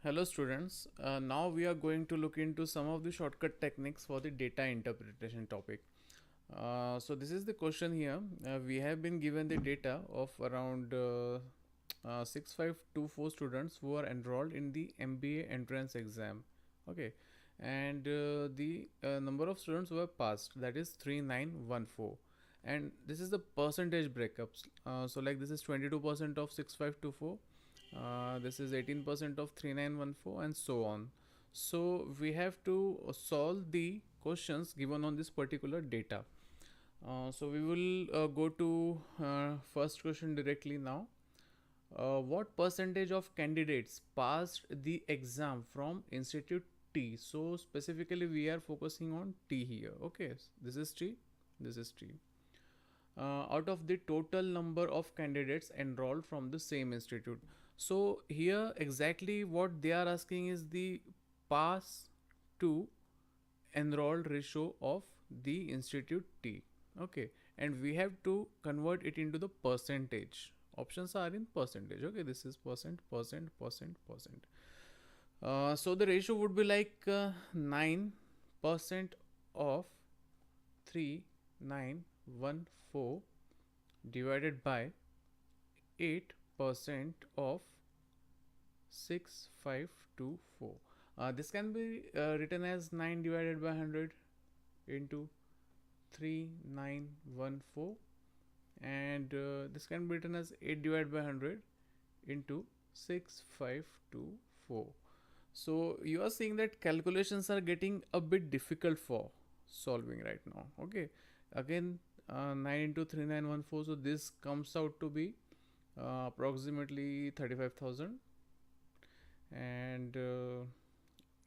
Hello students, now we are going to look into some of the shortcut techniques for the data interpretation topic. So this is the question here. We have been given the data of around 6524 students who are enrolled in the MBA entrance exam. Okay, and the number of students who have passed, that is 3914, and this is the percentage breakups. So like this is 22% of 6524, this is 18% of 3914, and so on. So we have to solve the questions given on this particular data. So we will go to first question directly now. What percentage of candidates passed the exam from institute T? So specifically we are focusing on T here. Okay, this is T, this is T. Out of the total number of candidates enrolled from the same institute. So here exactly what they are asking is the pass to enrolled ratio of the institute T. Okay, and we have to convert it into the percentage. Options are in percentage. Okay, this is percent. So the ratio would be like 9% of 3914 divided by 8% of 6524. This can be written as 9 divided by 100 into 3914, and this can be written as 8 divided by 100 into 6524. So you are seeing that calculations are getting a bit difficult for solving right now. Okay, again 9 into 3914, so this comes out to be approximately 35,000, and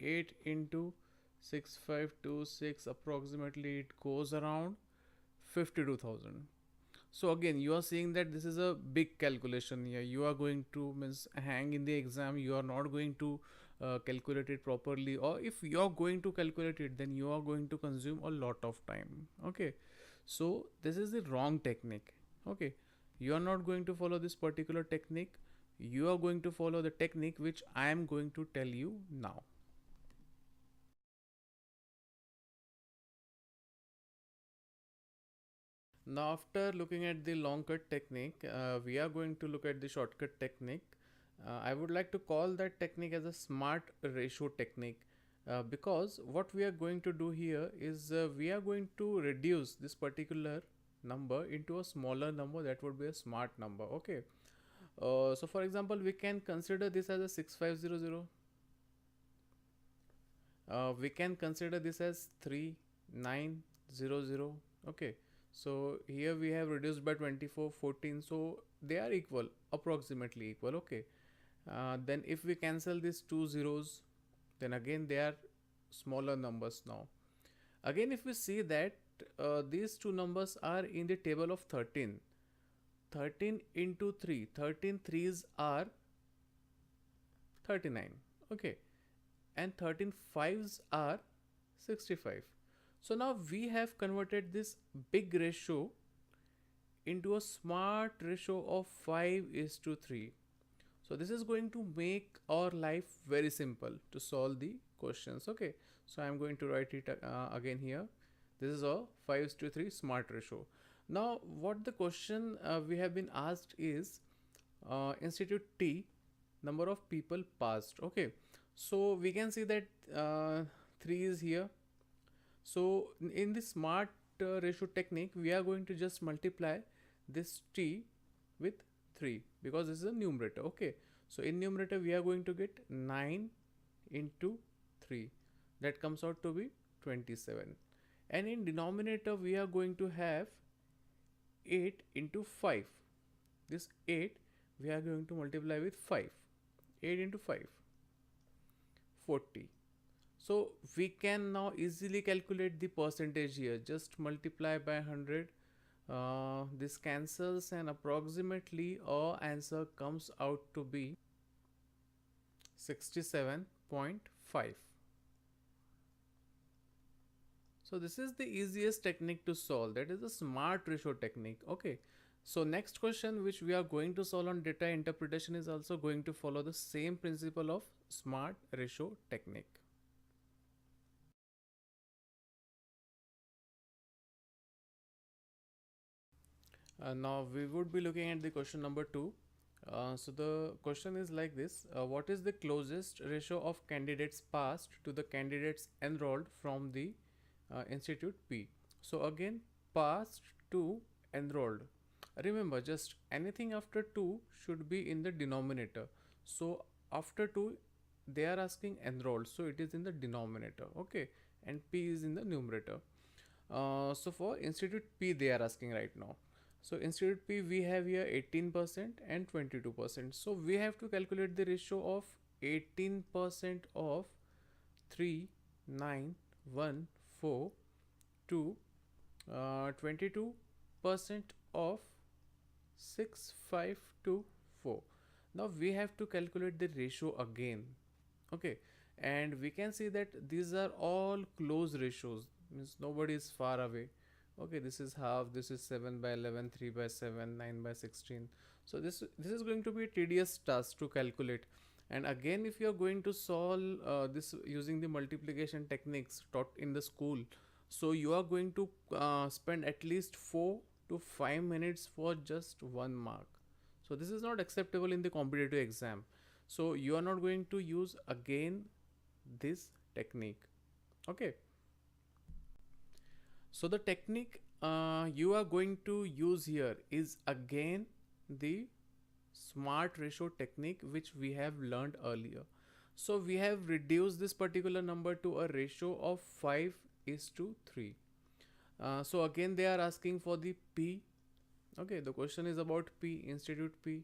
8 into 6526, approximately it goes around 52,000. So again you are seeing that this is a big calculation here. You are going to means hang in the exam, you are not going to calculate it properly, or if you are going to calculate it, then you are going to consume a lot of time. Okay, so this is the wrong technique. Okay, you are not going to follow this particular technique. You are going to follow the technique which I am going to tell you now. Now after looking at the long cut technique, we are going to look at the shortcut technique. I would like to call that technique as a smart ratio technique, because what we are going to do here is we are going to reduce this particular number into a smaller number, that would be a smart number. Okay, so for example we can consider this as a 6500, we can consider this as 3900. Okay, so here we have reduced by 24 14, so they are equal, approximately equal. Okay, then if we cancel these two zeros, then again they are smaller numbers. Now again if we see that these two numbers are in the table of 13, 13 into 3, 13 threes are 39. Okay, and 13 fives are 65. So now we have converted this big ratio into a smart ratio of 5 is to 3. So this is going to make our life very simple to solve the questions. Okay, so I am going to write it again here. This is a 5 is to 3 smart ratio. Now what the question we have been asked is institute T, number of people passed. Okay, so we can see that 3 is here. So in the smart ratio technique, we are going to just multiply this T with 3 because this is a numerator. Okay, so in numerator we are going to get 9 into 3, that comes out to be 27, and in denominator we are going to have 8 into 5. This 8 we are going to multiply with 5. 8 into 5, 40. So we can now easily calculate the percentage here. Just multiply by 100. This cancels, and approximately our answer comes out to be 67.5. So this is the easiest technique to solve, that is the smart ratio technique. Okay, So next question which we are going to solve on data interpretation is also going to follow the same principle of smart ratio technique. Now we would be looking at the question number 2. So the question is like this: what is the closest ratio of candidates passed to the candidates enrolled from the institute P? So again, passed to enrolled. Remember, just anything after 2 should be in the denominator. So after 2, they are asking enrolled, so it is in the denominator. Okay, and P is in the numerator. So for institute P, they are asking right now. So institute P, we have here 18% and 22%. So we have to calculate the ratio of 18% of 3, 9, 1, 4 to 22% of 6, 5 to 4. Now we have to calculate the ratio again. Okay, and we can see that these are all close ratios, means nobody is far away. Okay, this is half, this is 7 by 11, 3 by 7, 9 by 16. So this is going to be a tedious task to calculate. And again, if you are going to solve this using the multiplication techniques taught in the school, so you are going to spend at least 4 to 5 minutes for just 1 mark. So this is not acceptable in the competitive exam. So you are not going to use again this technique. Okay, so the technique you are going to use here is again the smart ratio technique which we have learned earlier. So we have reduced this particular number to a ratio of 5 is to 3. So again they are asking for the P. Okay, the question is about P, institute P.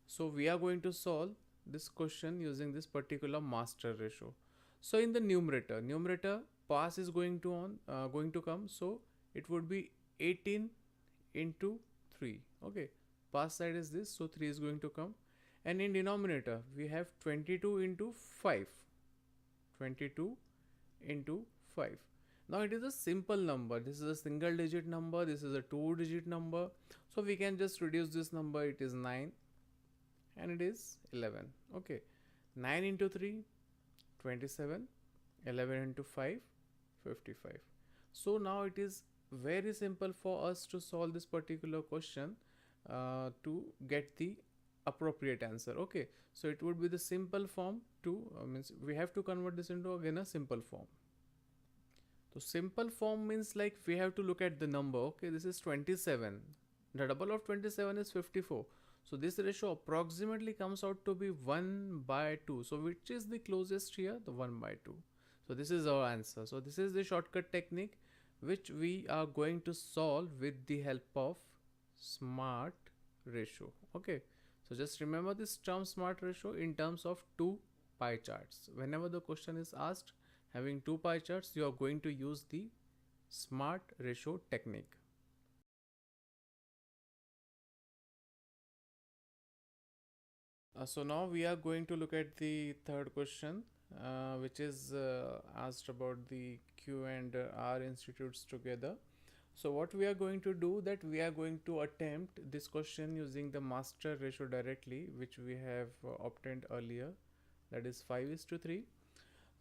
So we are going to solve this question using this particular master ratio. So in the numerator pass is going to come. So it would be 18 into 3. Okay, pass side is this, so 3 is going to come. And in denominator we have 22 into 5. 22 into 5. Now it is a simple number. This is a single digit number. This is a 2-digit number. So we can just reduce this number. It is 9 and it is 11. Okay, 9 into 3, 27, 11 into 5, 55. So now it is very simple for us to solve this particular question to get the appropriate answer. Okay, so it would be the simple form to means we have to convert this into again a simple form. So simple form means like we have to look at the number. Okay, this is 27. The double of 27 is 54. So this ratio approximately comes out to be 1 by 2. So which is the closest here? The 1 by 2. So this is our answer. So this is the shortcut technique which we are going to solve with the help of smart ratio. Okay, so just remember this term smart ratio in terms of two pie charts. Whenever the question is asked having two pie charts, you are going to use the smart ratio technique. So now we are going to look at the third question, which is asked about the Q and R institutes together. So what we are going to do, that we are going to attempt this question using the master ratio directly, which we have obtained earlier, that is 5 is to 3.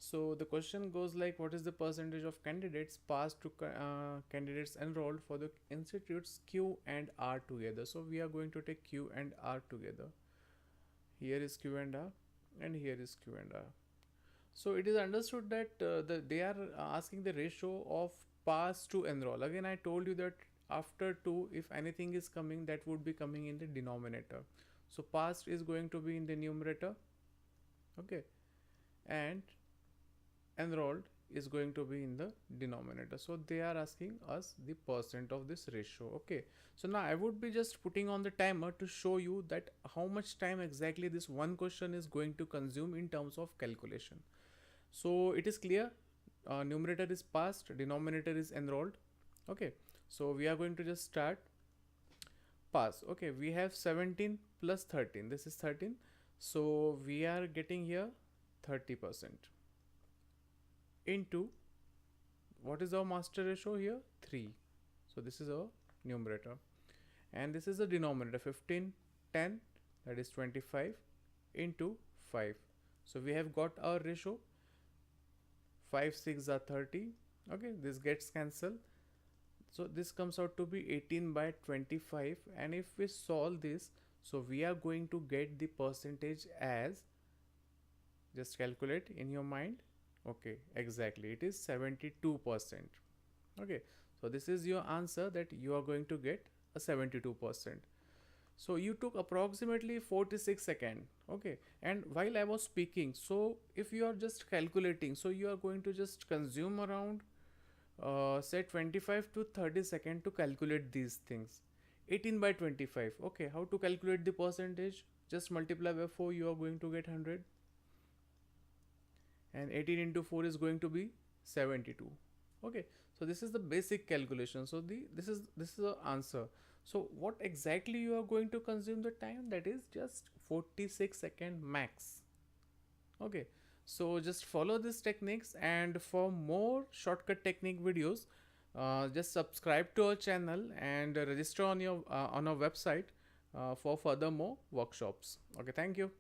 So the question goes like, what is the percentage of candidates passed to candidates enrolled for the institutes Q and R together? So we are going to take Q and R together. Here is Q and R and here is Q and R. So it is understood that they are asking the ratio of pass to enroll. Again, I told you that after 2, if anything is coming, that would be coming in the denominator. So passed is going to be in the numerator. Okay, and enrolled is going to be in the denominator. So they are asking us the percent of this ratio. Okay, so now I would be just putting on the timer to show you that how much time exactly this one question is going to consume in terms of calculation. So it is clear, numerator is passed, denominator is enrolled. Okay, so we are going to just start pass. Okay, we have 17 plus 13, this is 13. So we are getting here 30% into, what is our master ratio here? 3. So this is our numerator. and this is the denominator, 15 10, that is 25 into 5. So we have got our ratio. 5 6 are 30. Okay, this gets cancelled, so this comes out to be 18 by 25. And if we solve this, so we are going to get the percentage as, just calculate in your mind. Okay, exactly, it is 72%. Okay, so this is your answer, that you are going to get a 72%. So you took approximately 46 seconds. Okay, and while I was speaking, so if you are just calculating, so you are going to just consume around say 25 to 30 seconds to calculate these things. 18 by 25. Okay, how to calculate the percentage? Just multiply by 4, you are going to get 100, and 18 into 4 is going to be 72. Okay, so this is the basic calculation. So this is the answer. So what exactly you are going to consume the time? That is just 46 second max. Okay, so just follow these techniques, and for more shortcut technique videos, just subscribe to our channel and register on our website for further more workshops. Okay, thank you.